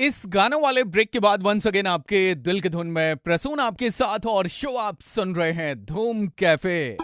इस गानों वाले ब्रेक के बाद वंस अगेन आपके दिल के धुन में प्रसून आपके साथ और शो आप सुन रहे हैं धूम कैफे।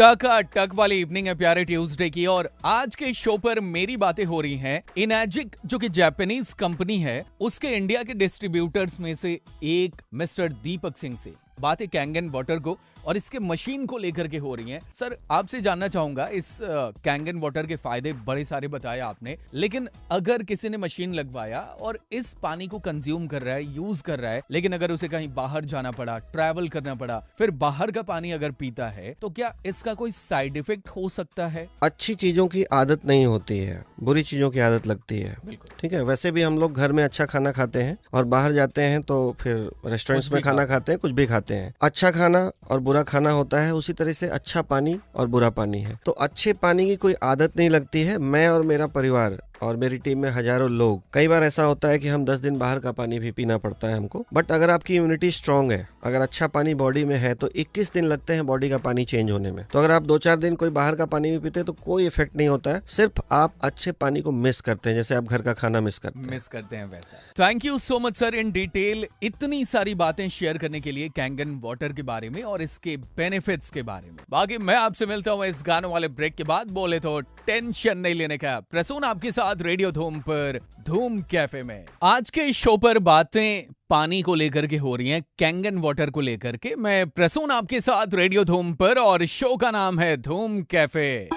टक वाली इवनिंग है प्यारे ट्यूसडे की और आज के शो पर मेरी बातें हो रही हैं इनर्जिक जो कि जापानीज कंपनी है उसके इंडिया के डिस्ट्रीब्यूटर्स में से एक मिस्टर दीपक सिंह से। बातें कैंगन वाटर को और इसके मशीन को लेकर के हो रही हैं। सर आपसे जानना चाहूंगा इस कैंगन वाटर के फायदे बड़े सारे बताए आपने, लेकिन अगर किसी ने मशीन लगवाया और इस पानी को कंज्यूम कर रहा है, यूज कर रहा है, लेकिन अगर उसे कहीं बाहर जाना पड़ा, ट्रैवल करना पड़ा, फिर बाहर का पानी अगर पीता है तो क्या इसका कोई साइड इफेक्ट हो सकता है? अच्छी चीजों की आदत नहीं होती है, बुरी चीजों की आदत लगती है। ठीक है, वैसे भी हम लोग घर में अच्छा खाना खाते हैं और बाहर जाते हैं तो फिर रेस्टोरेंट्स में खाना खाते हैं, कुछ भी खाते हैं। अच्छा खाना और बुरा खाना होता है, उसी तरह से अच्छा पानी और बुरा पानी है। तो अच्छे पानी की कोई आदत नहीं लगती है। मैं और मेरा परिवार और मेरी टीम में हजारों लोग, कई बार ऐसा होता है कि हम 10 दिन बाहर का पानी भी पीना पड़ता है हमको। बट अगर आपकी इम्यूनिटी स्ट्रांग है, अगर अच्छा पानी बॉडी में है तो 21 दिन लगते हैं बॉडी का पानी चेंज होने में। तो अगर आप 2-4 दिन कोई बाहर का पानी भी पीते हैं तो कोई इफेक्ट नहीं होता है, सिर्फ आप अच्छे पानी को मिस करते हैं, जैसे आप घर का खाना मिस करते हैं वैसा। Thank you so much sir in detail इतनी सारी बातें शेयर करने के लिए कैंगन वाटर के बारे में और इसके बेनिफिट्स के बारे में। बाकी मैं आपसे मिलता हूँ इस गानों वाले ब्रेक के बाद। बोले तो टेंशन नहीं लेने का, प्रसून आपके साथ रेडियो धूम पर धूम कैफे में। आज के शो पर बातें पानी को लेकर के हो रही हैं, कैंगन वाटर को लेकर के। मैं प्रसून आपके साथ रेडियो धूम पर और शो का नाम है धूम कैफे।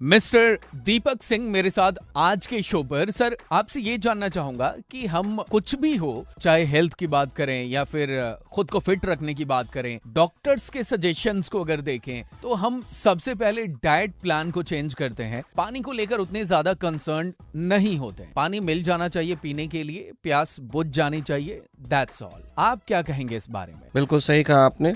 मिस्टर दीपक सिंह मेरे साथ आज के शो पर। सर आपसे ये जानना चाहूंगा कि हम कुछ भी हो, चाहे हेल्थ की बात करें या फिर खुद को फिट रखने की बात करें, डॉक्टर्स के सजेशंस को अगर देखें तो हम सबसे पहले डाइट प्लान को चेंज करते हैं। पानी को लेकर उतने ज्यादा कंसर्न नहीं होते हैं। पानी मिल जाना चाहिए पीने के लिए, प्यास बुझ जानी चाहिए, दैट्स ऑल। आप क्या कहेंगे इस बारे में? बिल्कुल सही कहा आपने।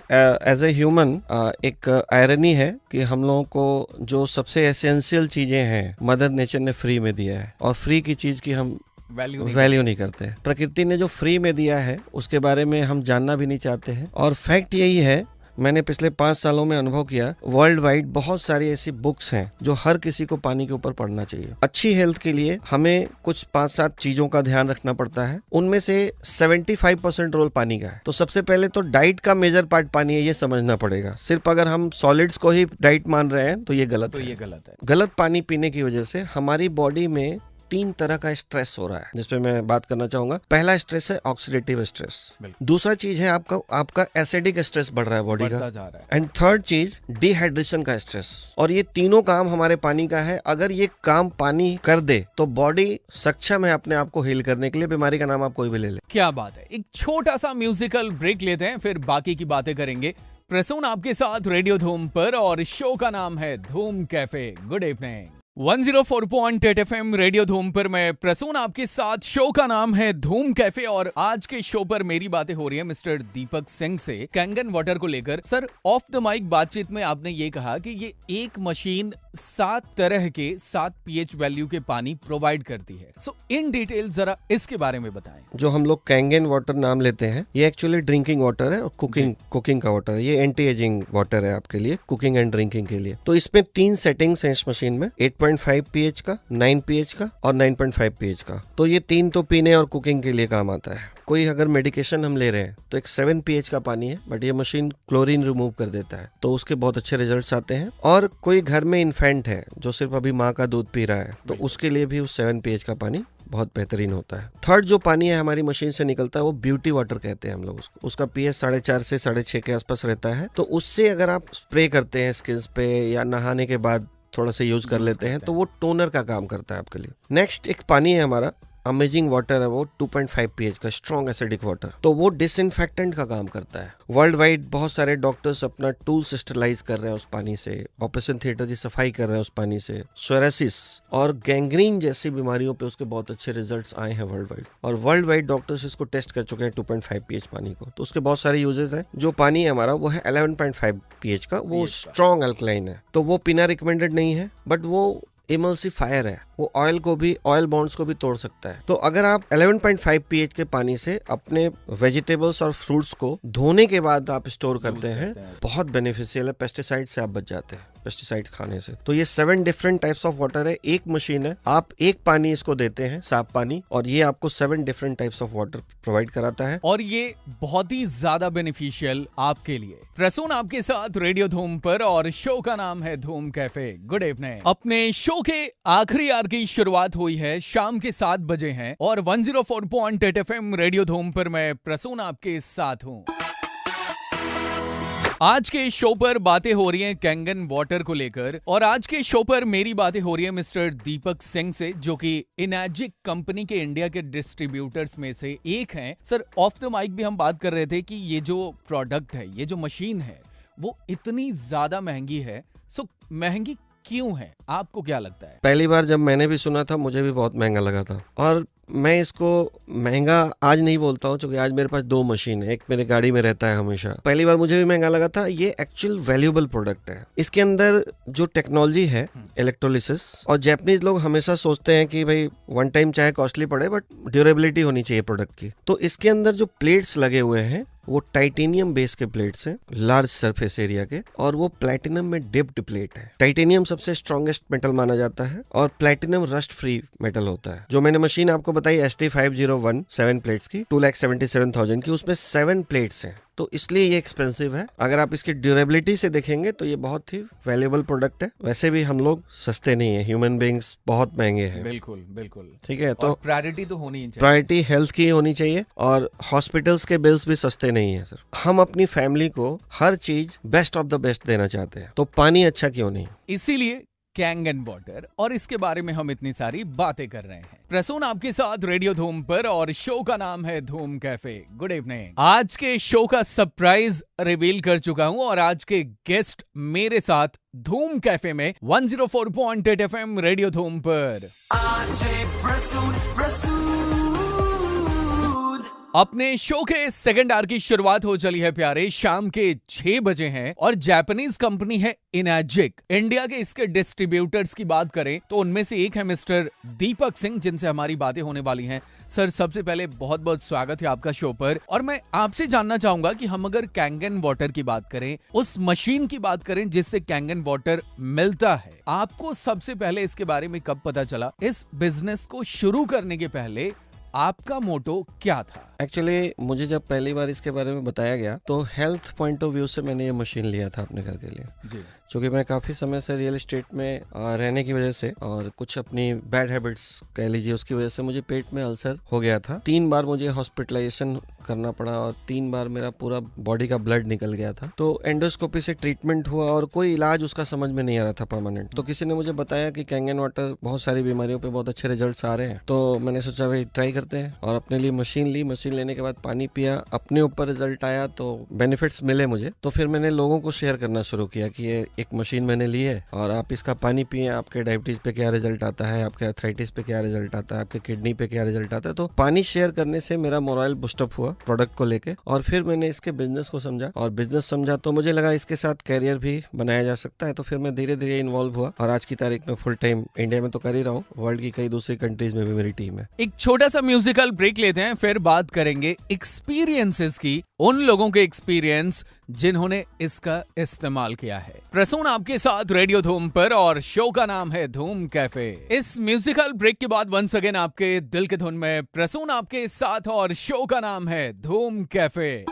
एज ए ह्यूमन एक आयरनी है कि हम लोगों को जो सबसे एसेंशियल चीजें हैं मदर नेचर ने फ्री में दिया है, और फ्री की चीज की हम वैल्यू नहीं करते। प्रकृति ने जो फ्री में दिया है उसके बारे में हम जानना भी नहीं चाहते हैं। और फैक्ट यही है, मैंने पिछले 5 सालों में अनुभव किया, वर्ल्ड वाइड बहुत सारी ऐसी बुक्स हैं जो हर किसी को पानी के ऊपर पढ़ना चाहिए। अच्छी हेल्थ के लिए हमें कुछ 5-7 चीजों का ध्यान रखना पड़ता है, उनमें से 75% रोल पानी का है। तो सबसे पहले तो डाइट का मेजर पार्ट पानी है, ये समझना पड़ेगा। सिर्फ अगर हम सॉलिड्स को ही डाइट मान रहे हैं तो ये गलत है। गलत पानी पीने की वजह से हमारी बॉडी में 3 तरह का स्ट्रेस हो रहा है, जिसपे मैं बात करना चाहूंगा। पहला स्ट्रेस है ऑक्सीडेटिव स्ट्रेस। दूसरा चीज है आपका एसिडिक स्ट्रेस बढ़ रहा है बॉडी का। एंड थर्ड चीज डिहाइड्रेशन का स्ट्रेस। और ये तीनों काम हमारे पानी का है। अगर ये काम पानी कर दे तो बॉडी सक्षम है अपने आप को हील करने के लिए। बीमारी का नाम आप कोई भी ले ले। क्या बात है। एक छोटा सा म्यूजिकल ब्रेक लेते हैं, फिर बाकी की बातें करेंगे। प्रसून आपके साथ रेडियो धूम पर और शो का नाम है धूम cafe. Good evening. 104.8 FM radio धूम पर मैं प्रसून आपके साथ। शो का नाम है धूम कैफे और आज के शो पर मेरी बातें हो रही है मिस्टर दीपक सिंह से कैंगन वाटर को लेकर। सर ऑफ द माइक बातचीत में आपने ये कहा कि ये एक मशीन 7 तरह के 7 pH वैल्यू के पानी प्रोवाइड करती है। सो इन डिटेल जरा इसके बारे में बताएं। जो हम लोग कैंगन वाटर नाम लेते हैं, ये एक्चुअली ड्रिंकिंग वाटर है और कुकिंग का वाटर है। ये एंटी एजिंग वाटर है आपके लिए, कुकिंग एंड ड्रिंकिंग के लिए। तो इसमें 3 सेटिंग्स हैं इस मशीन में, 8.5 pH का, 9 pH का और 9.5 pH का। तो ये 3 तो पीने और कुकिंग के लिए काम आता है। कोई अगर मेडिकेशन हम ले रहे हैं तो एक 7 pH का पानी है, बट ये मशीन क्लोरीन रिमूव कर देता है, तो उसके बहुत अच्छे रिजल्ट्स आते हैं। और कोई घर में इन्फेंट है जो सिर्फ अभी माँ का दूध पी रहा है, तो उसके लिए भी उस 7 pH का पानी बहुत बेहतरीन होता है। थर्ड जो पानी है हमारी मशीन से निकलता है वो ब्यूटी वाटर कहते हैं हम लोग उसको। उसका pH 4.5 से 6.5 के आसपास रहता है। तो उससे अगर आप स्प्रे करते हैं स्किन पे या नहाने के बाद थोड़ा सा यूज कर लेते हैं तो वो टोनर का काम करता है आपके लिए। नेक्स्ट एक पानी है हमारा अमेजिंग वाटर है, वो 2.5 pH का स्ट्रॉन्ग एसिडिक वाटर। तो वो डिसइंफेक्टेंट का काम करता है। वर्ल्ड वाइड बहुत सारे डॉक्टर्स अपना टूल्स स्टरलाइज कर रहे हैं उस पानी से, ऑपरेशन थिएटर की सफाई कर रहे हैं उस पानी से। सोरेसिस और गैंग्रीन जैसी बीमारियों पे उसके बहुत अच्छे रिजल्ट्स आए हैं वर्ल्ड वाइड। और वर्ल्ड वाइड डॉक्टर्स इसको टेस्ट कर चुके हैं 2.5 pH पानी को। तो उसके बहुत सारे यूजेस हैं। जो पानी है हमारा वो है 11.5 pH का, वो स्ट्रॉन्ग अल्कलाइन है, तो वो पीना रिकमेंडेड नहीं है। बट वो इमल्सिफायर है, वो ऑयल बॉन्ड्स को भी तोड़ सकता है। तो अगर आप 11.5 pH के पानी से अपने वेजिटेबल्स और फ्रूट्स को धोने के बाद आप स्टोर करते हैं, बहुत बेनिफिशियल है, पेस्टिसाइड से आप बच जाते हैं। पेस्टिसाइड खाने से। तो ये 7 डिफरेंट टाइप्स ऑफ वाटर है, एक मशीन है, आप एक पानी इसको देते हैं, साफ पानी, और ये आपको 7 different types of water provide कराता है। और ये बहुत ही ज्यादा बेनिफिशियल आपके लिए। प्रसून आपके साथ रेडियो धूम पर और शो का नाम है धूम कैफे। Good evening. अपने शो के आखिरी आवर की शुरुआत हुई है, शाम के 7 बजे हैं और 104.8 FM रेडियो धूम पर मैं प्रसून आपके साथ हूँ। आज के शो पर बातें हो रही हैं कैंगन वाटर को लेकर, और आज के शो पर मेरी बातें हो रही है मिस्टर दीपक सिंह से, जो कि इनर्जिक कंपनी के इंडिया के डिस्ट्रीब्यूटर्स में से एक हैं। सर, ऑफ द माइक भी हम बात कर रहे थे कि ये जो प्रोडक्ट है, ये जो मशीन है, वो इतनी ज्यादा महंगी है। सो महंगी क्यों है, आपको क्या लगता है? पहली बार जब मैंने भी सुना था मुझे भी बहुत महंगा लगा था, और मैं इसको महंगा आज नहीं बोलता हूँ क्योंकि आज मेरे पास 2 मशीन है, एक मेरे गाड़ी में रहता है हमेशा। पहली बार मुझे भी महंगा लगा था। ये एक्चुअल वैल्यूएबल प्रोडक्ट है। इसके अंदर जो टेक्नोलॉजी है इलेक्ट्रोलिसिस, और जापानीज लोग हमेशा सोचते हैं कि भाई वन टाइम चाहे कॉस्टली पड़े बट ड्यूरेबिलिटी होनी चाहिए प्रोडक्ट की। तो इसके अंदर जो प्लेट्स लगे हुए हैं वो टाइटेनियम बेस के प्लेट्स हैं, लार्ज सरफेस एरिया के, और वो प्लैटिनम में डिप्ड प्लेट है। टाइटेनियम सबसे स्ट्रॉन्गेस्ट मेटल माना जाता है और प्लैटिनम रस्ट फ्री मेटल होता है। जो मैंने मशीन आपको बताई ST501 7 प्लेट्स की 2,77,000 की, उसमें 7 प्लेट्स हैं, तो इसलिए ये एक्सपेंसिव है। अगर आप इसकी ड्यूरेबिलिटी से देखेंगे तो ये बहुत ही वैल्यूएबल प्रोडक्ट है। वैसे भी हम लोग सस्ते नहीं है, ह्यूमन बीइंग्स बहुत महंगे हैं। बिल्कुल बिल्कुल, ठीक है। तो प्रायोरिटी तो होनी चाहिए, प्रायोरिटी हेल्थ की होनी चाहिए, और हॉस्पिटल्स के बिल्स भी सस्ते नहीं है सर। हम अपनी फैमिली को हर चीज बेस्ट ऑफ द बेस्ट देना चाहते हैं, तो पानी अच्छा क्यों नहीं। इसीलिए कैंगन वाटर, और इसके बारे में हम इतनी सारी बातें कर रहे हैं। प्रसून आपके साथ रेडियो धूम पर और शो का नाम है धूम कैफे। Good evening. आज के शो का सरप्राइज रिवील कर चुका हूं, और आज के गेस्ट मेरे साथ धूम कैफे में 104.8 FM रेडियो धूम पर अपने शो के सेकंड आवर की शुरुआत हो चली है प्यारे। शाम के 6 बजे हैं और जापानीज कंपनी है इनर्जिक। इंडिया के इसके डिस्ट्रीब्यूटर्स की बात करें तो उनमें से एक है मिस्टर दीपक सिंह, जिनसे हमारी बातें होने वाली हैं। सर, सबसे पहले बहुत बहुत स्वागत है आपका शो पर, और मैं आपसे जानना चाहूंगा कि हम अगर कैंगन वाटर की बात करें, उस मशीन की बात करें जिससे कैंगन वाटर मिलता है, आपको सबसे पहले इसके बारे में कब पता चला? इस बिजनेस को शुरू करने के पहले आपका मोटो क्या था? एक्चुअली मुझे जब पहली बार इसके बारे में बताया गया तो हेल्थ पॉइंट ऑफ व्यू से मैंने ये मशीन लिया था अपने घर के लिए जी। क्योंकि मैं काफ़ी समय से रियल एस्टेट में रहने की वजह से और कुछ अपनी बैड हैबिट्स कह लीजिए उसकी वजह से मुझे पेट में अल्सर हो गया था। 3 बार मुझे हॉस्पिटलाइजेशन करना पड़ा और 3 बार मेरा पूरा बॉडी का ब्लड निकल गया था। तो एंडोस्कोपी से ट्रीटमेंट हुआ और कोई इलाज उसका समझ में नहीं आ रहा था परमानेंट। तो किसी ने मुझे बताया कि कैंगन वाटर बहुत सारी बीमारियों पे बहुत अच्छे रिजल्ट्स आ रहे हैं। तो मैंने सोचा भाई ट्राई करते हैं और अपने लिए मशीन ली। मशीन लेने के बाद पानी पिया, अपने ऊपर रिजल्ट आया तो बेनिफिट्स मिले मुझे। तो फिर मैंने लोगों को शेयर करना शुरू किया कि ये एक मशीन मैंने ली है और आप इसका पानी पिए, आपके डायबिटीज पे क्या रिजल्ट आता है, आपके आर्थराइटिस पे क्या रिजल्ट आता है, आपके किडनी पे क्या रिजल्ट आता है। तो पानी शेयर करने से मेरा मोरल बूस्टअप हुआ प्रोडक्ट को लेके, और फिर मैंने इसके बिजनेस को समझा और बिजनेस समझा तो मुझे लगा इसके साथ कैरियर भी बनाया जा सकता है। तो फिर मैं धीरे धीरे इन्वॉल्व हुआ और आज की तारीख में फुल टाइम इंडिया में तो कर ही रहा हूँ, वर्ल्ड की कई दूसरी कंट्रीज में भी मेरी टीम है। एक छोटा सा म्यूजिकल ब्रेक लेते हैं, फिर बात करेंगे एक्सपीरियंसेस की, उन लोगों के एक्सपीरियंस जिन्होंने इसका इस्तेमाल किया है। प्रसून आपके साथ रेडियो धूम पर और शो का नाम है धूम कैफे। इस म्यूजिकल ब्रेक के बाद वंस अगेन आपके दिल के धुन में प्रसून आपके साथ और शो का नाम है धूम कैफे।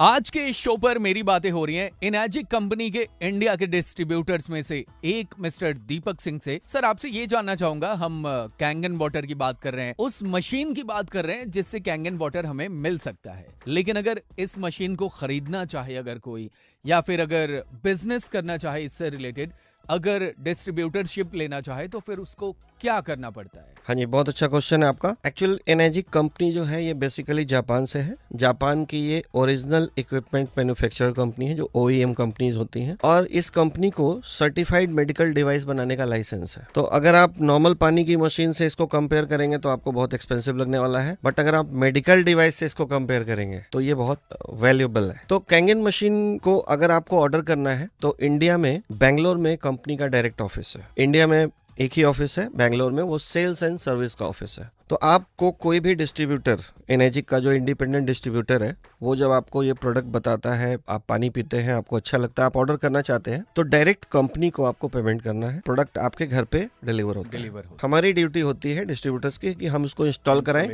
आज के शो पर मेरी बातें हो रही हैं इनर्जिक कंपनी के इंडिया के डिस्ट्रीब्यूटर्स में से एक मिस्टर दीपक सिंह से। सर, आपसे ये जानना चाहूंगा, हम कैंगन वाटर की बात कर रहे हैं, उस मशीन की बात कर रहे हैं जिससे कैंगन वाटर हमें मिल सकता है, लेकिन अगर इस मशीन को खरीदना चाहे अगर कोई, या फिर अगर बिजनेस करना चाहे इससे रिलेटेड, अगर डिस्ट्रीब्यूटरशिप लेना चाहे तो फिर उसको क्या करना पड़ता है? हाँ जी, बहुत अच्छा क्वेश्चन है आपका। एक्चुअल एनर्जिक कंपनी जो है ये बेसिकली जापान से है। जापान की ये ओरिजिनल इक्विपमेंट मैन्युफैक्चरर कंपनी है, जो OEM कंपनीज होती हैं, और इस कंपनी को सर्टिफाइड मेडिकल डिवाइस बनाने का लाइसेंस है। तो अगर आप नॉर्मल पानी की मशीन से इसको कंपेयर करेंगे तो आपको बहुत एक्सपेंसिव लगने वाला है, बट अगर आप मेडिकल डिवाइस से इसको कंपेयर करेंगे तो ये बहुत वैल्यूएबल है। तो कैंगन मशीन को अगर आपको ऑर्डर करना है तो इंडिया में बेंगलोर में कंपनी का डायरेक्ट ऑफिस है। इंडिया में एक ही ऑफिस है बेंगलोर में, वो सेल्स एंड सर्विस का ऑफिस है। तो आपको कोई भी डिस्ट्रीब्यूटर, एनर्जिक का जो इंडिपेंडेंट डिस्ट्रीब्यूटर है, वो जब आपको ये प्रोडक्ट बताता है, आप पानी पीते हैं, आपको अच्छा लगता है, आप ऑर्डर करना चाहते हैं, तो डायरेक्ट कंपनी को आपको पेमेंट करना है, प्रोडक्ट आपके घर पे डिलीवर होता है। हमारी ड्यूटी होती है डिस्ट्रीब्यूटर्स की कि हम उसको इंस्टॉल कराएं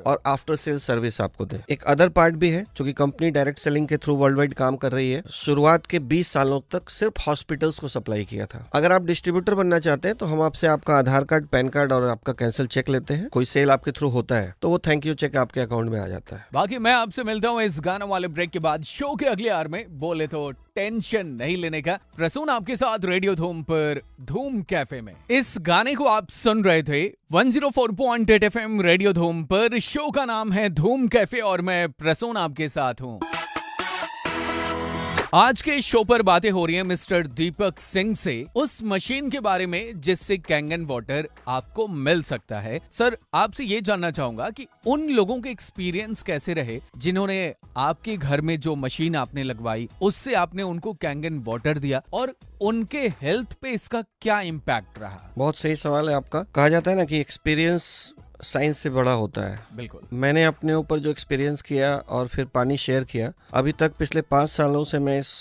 और आफ्टर सेल सर्विस आपको दें। एक अदर पार्ट भी है, क्योंकि कंपनी डायरेक्ट सेलिंग के थ्रू वर्ल्ड वाइड काम कर रही है। शुरुआत के 20 सालों तक सिर्फ हॉस्पिटल्स को सप्लाई किया था। अगर आप डिस्ट्रीब्यूटर बनना चाहते हैं तो हम आपसे आपका आधार कार्ड, पैन कार्ड और आपका कैंसिल चेक लेते हैं। कोई सेल आपके थ्रू होता है तो वो थैंक यू चेक आपके अकाउंट में आ जाता है। बाकी मैं आपसे मिलता हूँ इस गाना वाले ब्रेक के बाद। शो के अगले आवर में बोले तो टेंशन नहीं लेने का, प्रसून आपके साथ रेडियो धूम पर धूम कैफे में। इस गाने को आप सुन रहे थे 104.8 FM रेडियो धूम पर। शो का नाम है धूम कैफे और मैं प्रसून आपके साथ हूँ। आज के शो पर बातें हो रही हैं मिस्टर दीपक सिंह से, उस मशीन के बारे में जिससे कैंगन वाटर आपको मिल सकता है। सर, आपसे ये जानना चाहूंगा कि उन लोगों के एक्सपीरियंस कैसे रहे जिन्होंने आपके घर में जो मशीन आपने लगवाई उससे आपने उनको कैंगन वाटर दिया, और उनके हेल्थ पे इसका क्या इम्पैक्ट रहा? बहुत सही सवाल है आपका। कहा जाता है ना कि एक्सपीरियंस साइंस से बड़ा होता है। बिल्कुल। मैंने अपने ऊपर जो एक्सपीरियंस किया और फिर पानी शेयर किया, अभी तक पिछले 5 सालों से मैं इस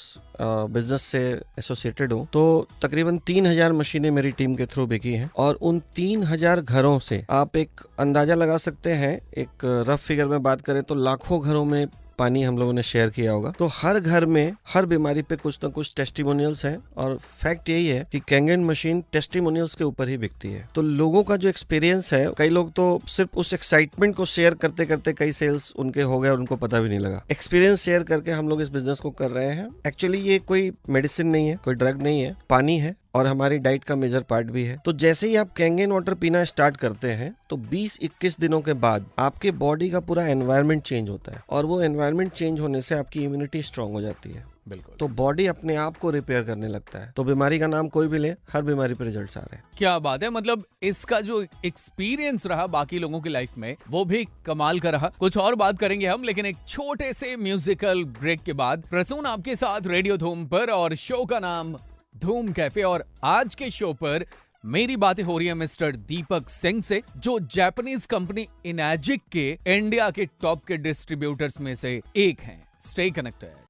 बिजनेस से एसोसिएटेड हूँ, तो तकरीबन 3000 मशीनें मेरी टीम के थ्रू बिकी हैं और उन 3000 घरों से आप एक अंदाजा लगा सकते हैं, एक रफ फिगर में बात करें तो लाखों घरों में पानी हम लोगों ने शेयर किया होगा। तो हर घर में हर बीमारी पे कुछ ना कुछ टेस्टिमोनियल्स हैं और फैक्ट यही है कि कैंगन मशीन टेस्टिमोनियल्स के ऊपर ही बिकती है। तो लोगों का जो एक्सपीरियंस है, कई लोग तो सिर्फ उस एक्साइटमेंट को शेयर करते करते कई सेल्स उनके हो गए और उनको पता भी नहीं लगा। एक्सपीरियंस शेयर करके हम लोग इस बिजनेस को कर रहे हैं। एक्चुअली ये कोई मेडिसिन नहीं है, कोई ड्रग नहीं है, पानी है और हमारी डाइट का मेजर पार्ट भी है। तो जैसे ही आप कैंगन वाटर पीना स्टार्ट करते हैं तो 20-21 दिनों के बाद आपके बॉडी का पूरा एनवायरनमेंट चेंज होता है और वो एनवायरनमेंट चेंज होने से आपकी इम्यूनिटी स्ट्रांग हो जाती है। बिल्कुल। तो बॉडी अपने आप को रिपेयर करने लगता है। तो बीमारी का नाम कोई भी ले, हर बीमारी पे रिजल्ट्स आ रहे हैं। क्या बात है, मतलब इसका जो एक्सपीरियंस रहा बाकी लोगों की लाइफ में वो भी कमाल का रहा। कुछ और बात करेंगे हम, लेकिन एक छोटे से म्यूजिकल ब्रेक के बाद प्रसून आपके साथ रेडियो धूम पर और शो का नाम धूम कैफे। और आज के शो पर मेरी बातें हो रही है मिस्टर दीपक सिंह से, जो जापानीज कंपनी एनर्जिक के इंडिया के टॉप के डिस्ट्रीब्यूटर्स में से एक हैं। Stay connected.